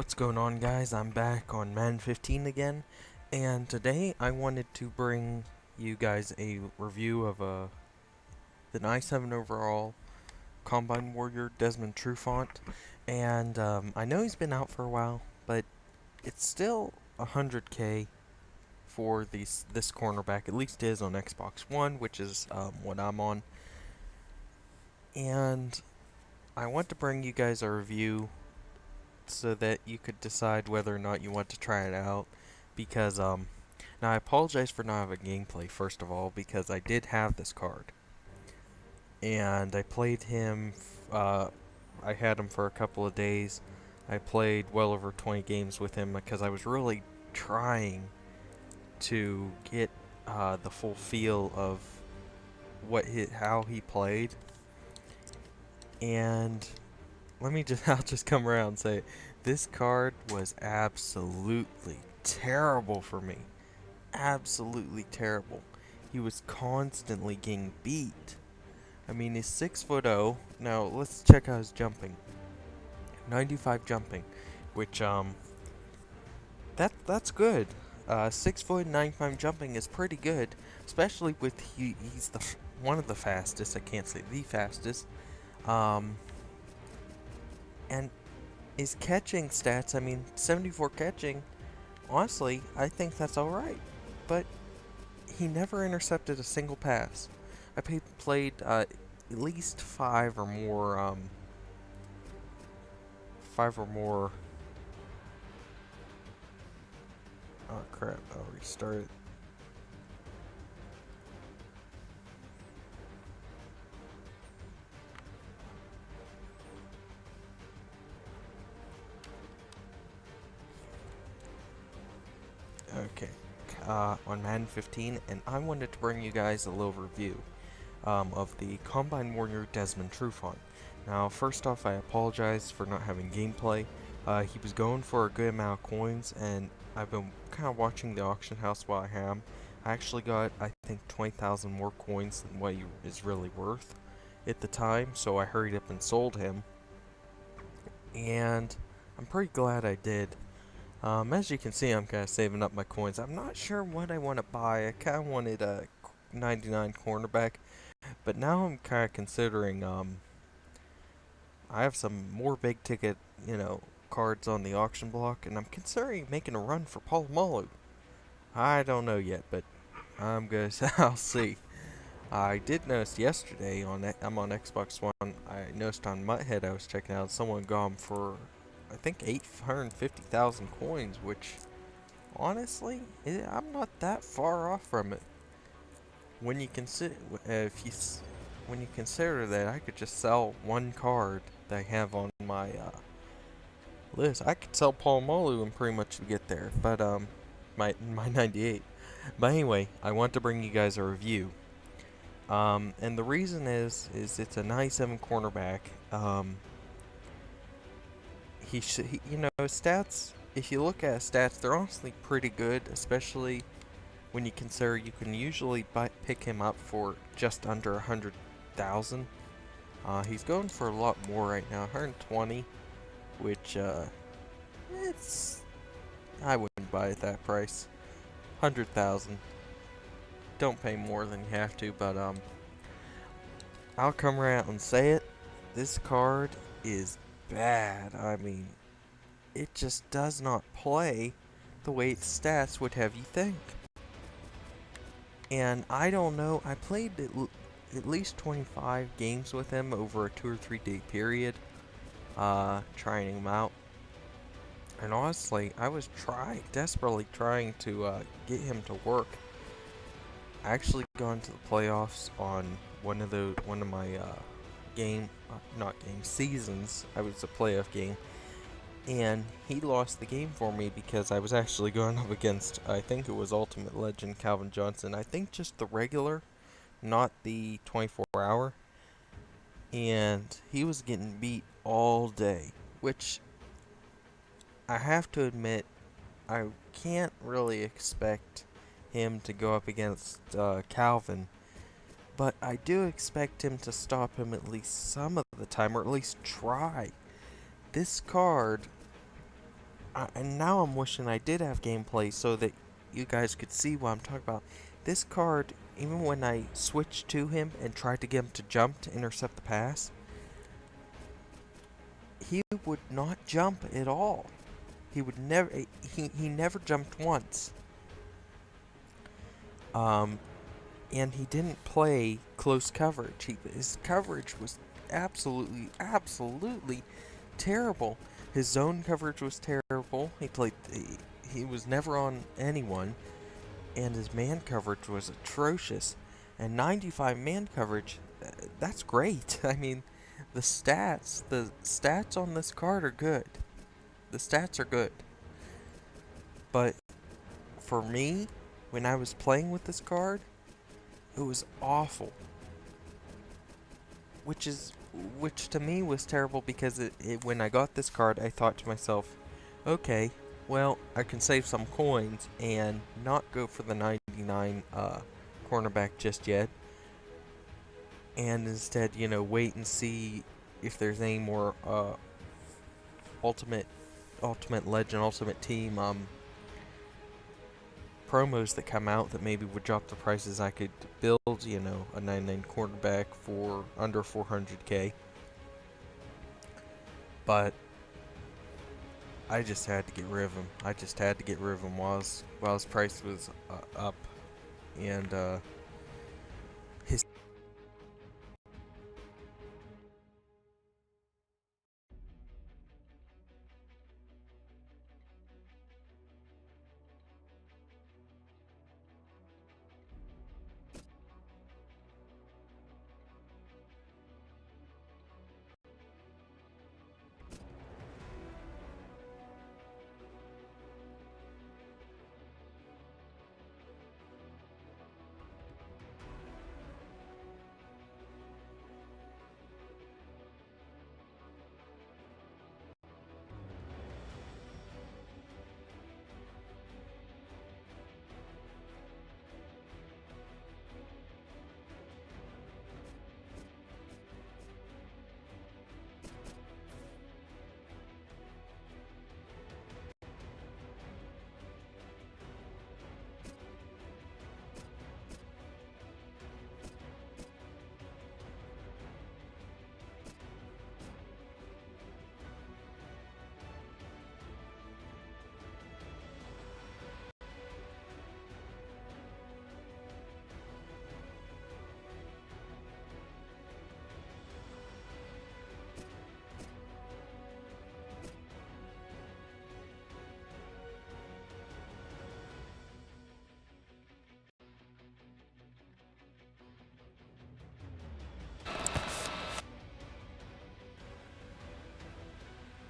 What's going on, guys? I'm back on Madden 15 again, and today I wanted to bring you guys a review of the 97 overall Combine Warrior Desmond Trufant. And I know he's been out for a while, but it's still 100K for this cornerback. At least it is on Xbox One, which is what I'm on. And I want to bring you guys a review so that you could decide whether or not you want to try it out. Because, now I apologize for not having gameplay, first of all, because I did have this card. And I played him, I had him for a couple of days. I played well over 20 games with him because I was really trying to get the full feel of how he played. And I'll just come around and say, this card was absolutely terrible for me. Absolutely terrible. He was constantly getting beat. I mean, he's 6'0". Now, let's check out his jumping. 95 jumping, which, that's good. 6 foot 95 jumping is pretty good, especially with he's one of the fastest. I can't say the fastest. And his catching stats, I mean, 74 catching, honestly, I think that's alright. But he never intercepted a single pass. I played at least five or more, oh crap, I'll restart it. Okay, on Madden 15, and I wanted to bring you guys a little review of the Combine Warrior Desmond Trufant. Now, first off, I apologize for not having gameplay. He was going for a good amount of coins, and I've been kind of watching the auction house while I have him. I actually got, I think, 20,000 more coins than what he is really worth at the time, so I hurried up and sold him. And I'm pretty glad I did. As you can see, I'm kind of saving up my coins. I'm not sure what I want to buy. I kind of wanted a 99 cornerback, but now I'm kind of considering, I have some more big ticket, cards on the auction block, and I'm considering making a run for Polamalu. I don't know yet, but I'll see. I did notice yesterday I'm on Xbox One. I noticed on Mutthead I was checking out someone got him for I think 850,000 coins, which honestly I'm not that far off from it. When you consider when you consider that I could just sell one card that I have on my list, I could sell Polamalu and pretty much get there. But my 98. But anyway, I want to bring you guys a review. And the reason is it's a 97 cornerback. Stats, if you look at his stats, they're honestly pretty good, especially when you consider you can usually pick him up for just under 100,000. He's going for a lot more right now, 120, which, I wouldn't buy at that price. 100,000. Don't pay more than you have to, but, I'll come around and say it. This card is bad. I mean, it just does not play the way its stats would have you think. And I don't know, I played at least 25 games with him over a 2 or 3 day period, trying him out. And honestly, I was desperately trying to get him to work. I actually gone to the playoffs on one of my seasons. I was a playoff game, and he lost the game for me because I was actually going up against, I think it was Ultimate Legend Calvin Johnson. I think just the regular, not the 24-hour. And he was getting beat all day, which I have to admit, I can't really expect him to go up against Calvin. But I do expect him to stop him at least some of the time, or at least try. This card And now I'm wishing I did have gameplay so that you guys could see what I'm talking about. This card, even when I switched to him and tried to get him to jump to intercept the pass, he would not jump at all. He would never. He never jumped once. Um, and he didn't play close coverage. His coverage was absolutely terrible. His zone coverage was terrible. He was never on anyone, and his man coverage was atrocious. And 95 man coverage, that's great. I mean, the stats on this card are good. The stats are good. But for me, when I was playing with this card, it was awful. Which to me was terrible because when I got this card, I thought to myself, okay, well, I can save some coins and not go for the 99 cornerback just yet, and instead, wait and see if there's any more ultimate legend, ultimate team promos that come out that maybe would drop the prices. I could build, a 99 quarterback for under 400k. But I just had to get rid of him. I just had to get rid of him while his price was up, and his.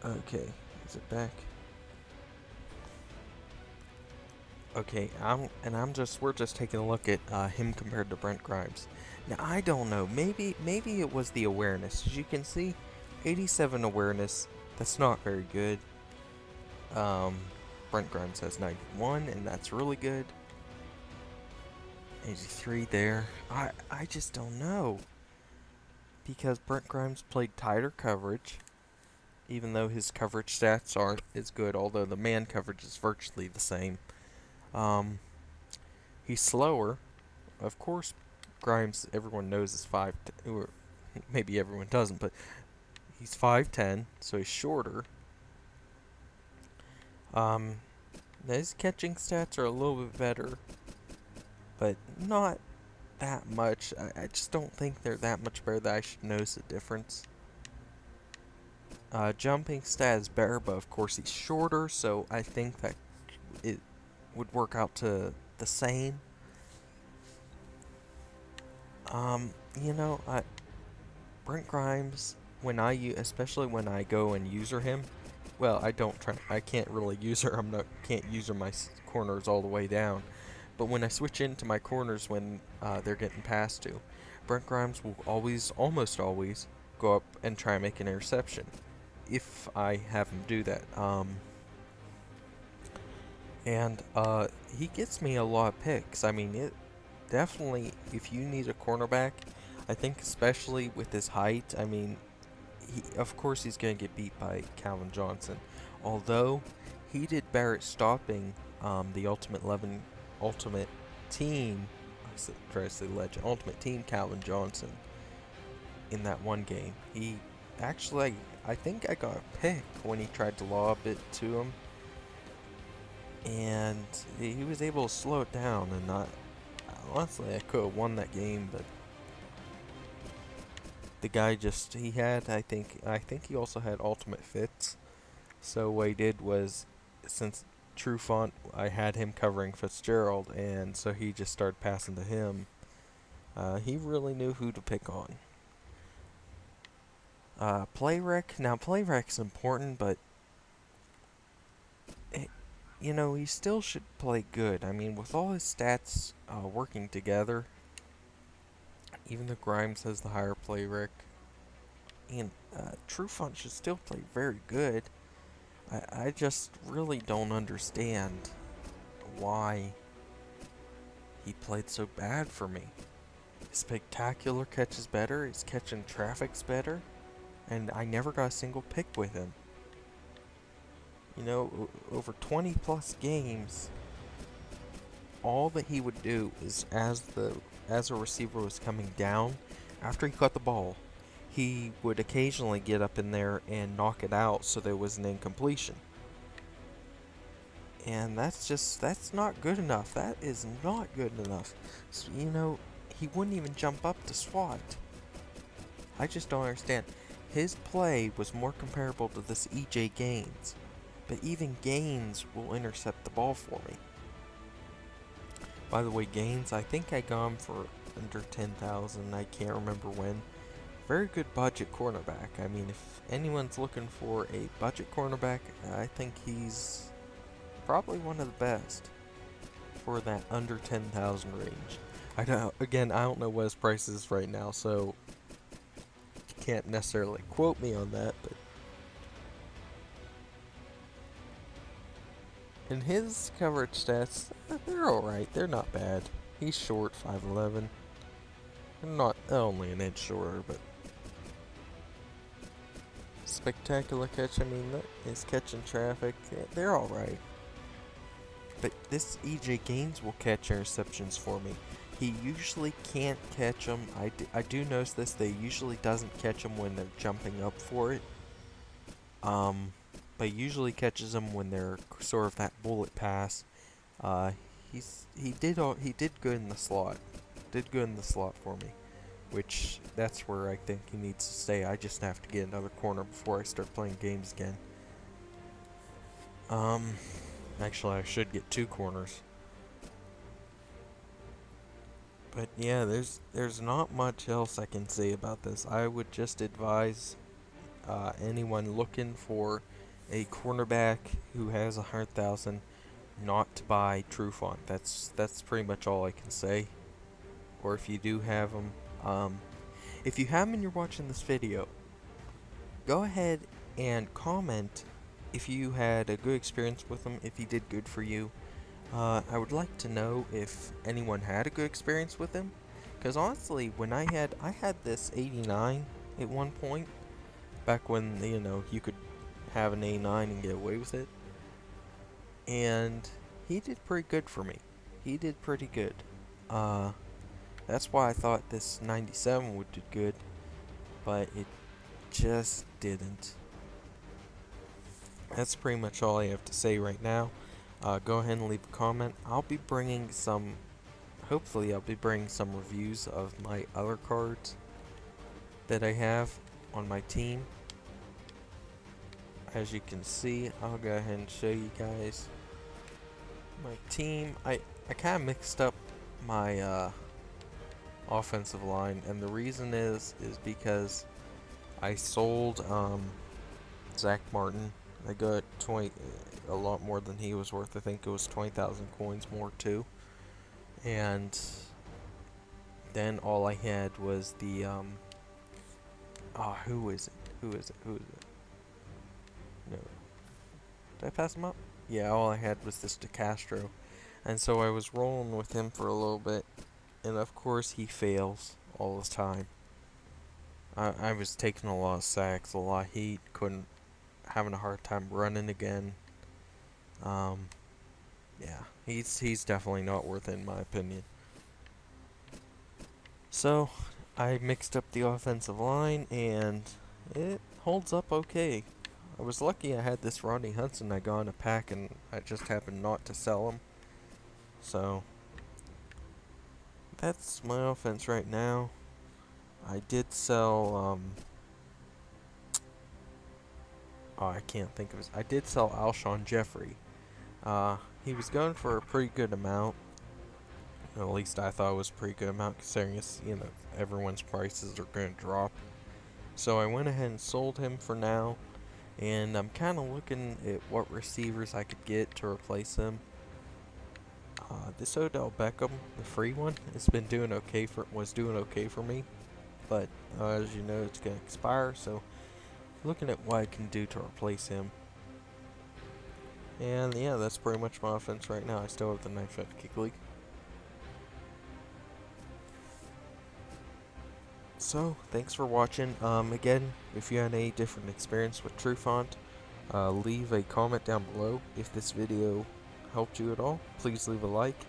Okay, is it back? Okay, we're just taking a look at him compared to Brent Grimes. Now I don't know, maybe it was the awareness. As you can see, 87 awareness. That's not very good. Brent Grimes has 91, and that's really good. 83 there. I just don't know, because Brent Grimes played tighter coverage, even though his coverage stats aren't as good. Although the man coverage is virtually the same. He's slower. Of course, Grimes, everyone knows is 5'10", or maybe everyone doesn't, but he's 5'10", so he's shorter. His catching stats are a little bit better, but not that much. I just don't think they're that much better that I should notice a difference. Jumping stat is better, but of course he's shorter, so I think that it would work out to the same. Brent Grimes, especially when I go and user him, well, I can't really user, can't user my corners all the way down, but when I switch into my corners when they're getting passed to, Brent Grimes will almost always, go up and try and make an interception, if I have him do that. And he gets me a lot of picks. I mean, it definitely, if you need a cornerback, I think especially with his height, of course he's going to get beat by Calvin Johnson. Although, he did better at stopping the Ultimate 11 Ultimate Team, try to say legend, Ultimate Team Calvin Johnson in that one game. He actually, I think I got a pick when he tried to lob it to him, and he was able to slow it down, and not, honestly, I could have won that game, but the guy just, he had, I think he also had ultimate fits. So what he did was, since Trufant, I had him covering Fitzgerald, and so he just started passing to him. He really knew who to pick on. Play rec. Now, play rec's important, but you know, he still should play good. I mean, with all his stats working together, even though Grimes has the higher play rec, and Trufant should still play very good. I just really don't understand why he played so bad for me. His spectacular catch is better, his catch in traffic's better, and I never got a single pick with him. You know, over 20 plus games, all that he would do is, as a receiver was coming down, after he caught the ball, he would occasionally get up in there and knock it out so there was an incompletion. And that's not good enough. That is not good enough. So, you know, he wouldn't even jump up to swat. I just don't understand. His play was more comparable to this EJ Gaines. But even Gaines will intercept the ball for me. By the way, Gaines, I think I got him for under 10,000. I can't remember when. Very good budget cornerback. I mean, if anyone's looking for a budget cornerback, I think he's probably one of the best for that under 10,000 range. I don't know what his price is right now, so can't necessarily quote me on that, but in his coverage stats, they're alright. They're not bad. He's short, 5'11". Not only an inch shorter, but spectacular catch. I mean, his catch in traffic, they're alright. But this EJ Gaines will catch interceptions for me. He usually can't catch them. I do notice this. They usually doesn't catch them when they're jumping up for it. But usually catches them when they're sort of that bullet pass. He did good in the slot. Did good in the slot for me, which that's where I think he needs to stay. I just have to get another corner before I start playing games again. Actually, I should get 2 corners. But yeah, there's not much else I can say about this. I would just advise anyone looking for a cornerback who has 100,000 not to buy Trufant. That's pretty much all I can say. Or if you do have him, if you have him and you're watching this video, go ahead and comment if you had a good experience with him, if he did good for you. I would like to know if anyone had a good experience with him, because honestly, when I had this 89 at one point, back when, you know, you could have an 89 and get away with it, and he did pretty good for me. He did pretty good. That's why I thought this 97 would do good, but it just didn't. That's pretty much all I have to say right now. Go ahead and leave a comment. Hopefully I'll be bringing some reviews of my other cards that I have on my team. As you can see, I'll go ahead and show you guys my team. I kind of mixed up my offensive line, and the reason is because I sold Zach Martin. I got a lot more than he was worth. I think it was 20,000 coins more too. And then all I had was the who is it? No. Did I pass him up? Yeah, all I had was this DeCastro. And so I was rolling with him for a little bit, and of course he fails all the time. I was taking a lot of sacks, a lot of heat, having a hard time running again. Yeah, he's definitely not worth it in my opinion. So, I mixed up the offensive line, and it holds up okay. I was lucky I had this Rodney Hudson I got in a pack, and I just happened not to sell him. So, that's my offense right now. I did sell, oh, I can't think of his. I did sell Alshon Jeffrey. He was going for a pretty good amount. At least I thought it was a pretty good amount, considering it's, everyone's prices are going to drop. So I went ahead and sold him for now, and I'm kind of looking at what receivers I could get to replace him. This Odell Beckham, the free one, was doing okay for me, but as you know, it's gonna expire. So looking at what I can do to replace him. And yeah, that's pretty much my offense right now. I still have the 9-5 kick league. So, thanks for watching. Again, if you had any different experience with Trufant, leave a comment down below. If this video helped you at all, please leave a like.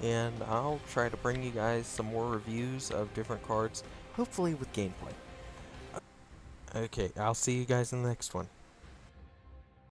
And I'll try to bring you guys some more reviews of different cards, hopefully with gameplay. Okay, I'll see you guys in the next one.